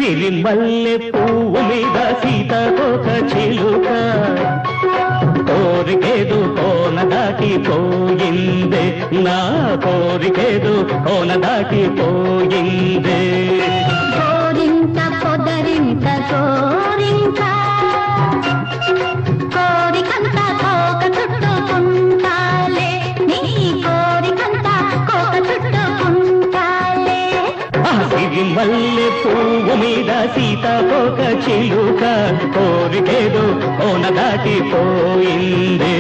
సిరిమల్లె పువ్వు మీద సీతాకోక చిలుక కోరికేదు కోన దాటిపోయిందే నా కోరికేదు కోన దాటిపోయిందే కోరింత పొదరింత కోరింత కోరికంత కోక చుట్టుకుంటాలే నీ కోరికంత కోక చుట్టుకుంటాలే సిరిమల్లె పువ్వు మీద సీతాకోక చిలుక కోరికేదు కోన దాటిపోయిందే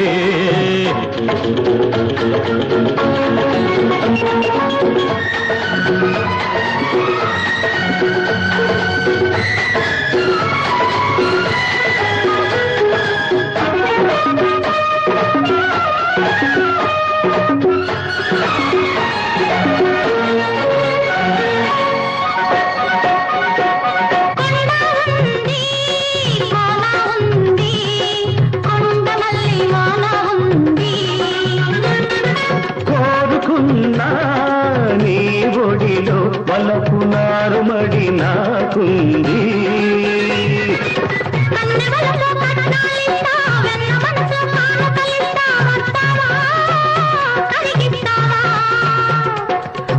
నీ ఒడిలో వలపు నారుమడి నాకుంది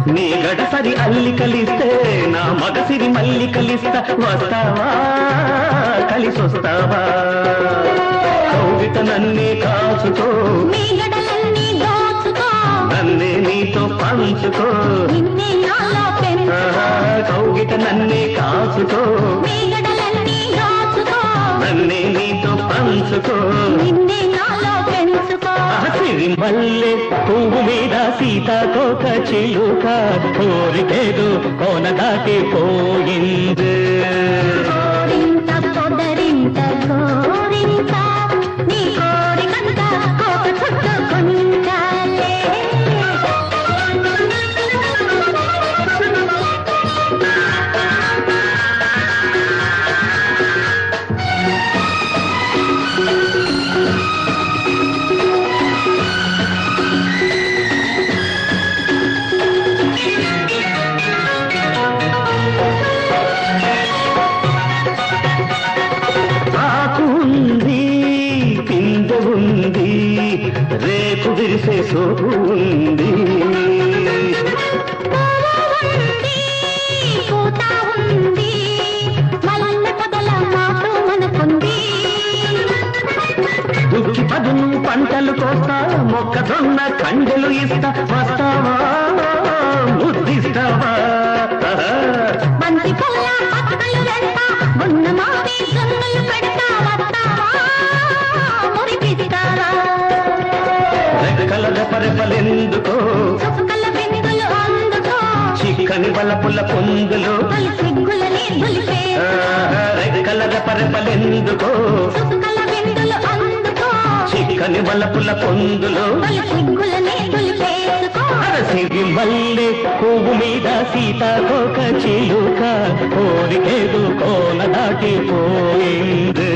నీ గడసరి అల్లి కలిస్తే నా మగసిరి మల్లి కలిస్తా వస్తావా కలిసొస్తావా కౌగిట నన్నే కాచుకో నన్నే నీతో పంచుకో కౌగిట నన్నే కాచుకో నన్నే నీతో పంచుకో సిరిమల్లె పువ్వు మీద సీతాకోక చిలుక కోరికేదు కోన దాటిపోయింది రేపు విరిసే సోపు ఉంది దుక్కి పదును పంటలు కోస్తా మొక్కజొన్న కండెలు ఇస్తా వస్తావా ముద్దిస్తావా రెప్పలెందుకో చిక్కని బలపుల పొందులో రెక్కల రెప్పలెందుకో చిక్కని బలపుల పొందులో సిరిమల్లె పువ్వు మీద సీతాకోక చిలుక కోరికేదు కోన దాటిపోయింది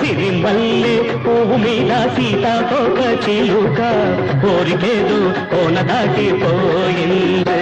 సిరిమల్లె పువ్వు మీద సీతాకోక చిలుక కోరికేదు కోన దాటిపోయింది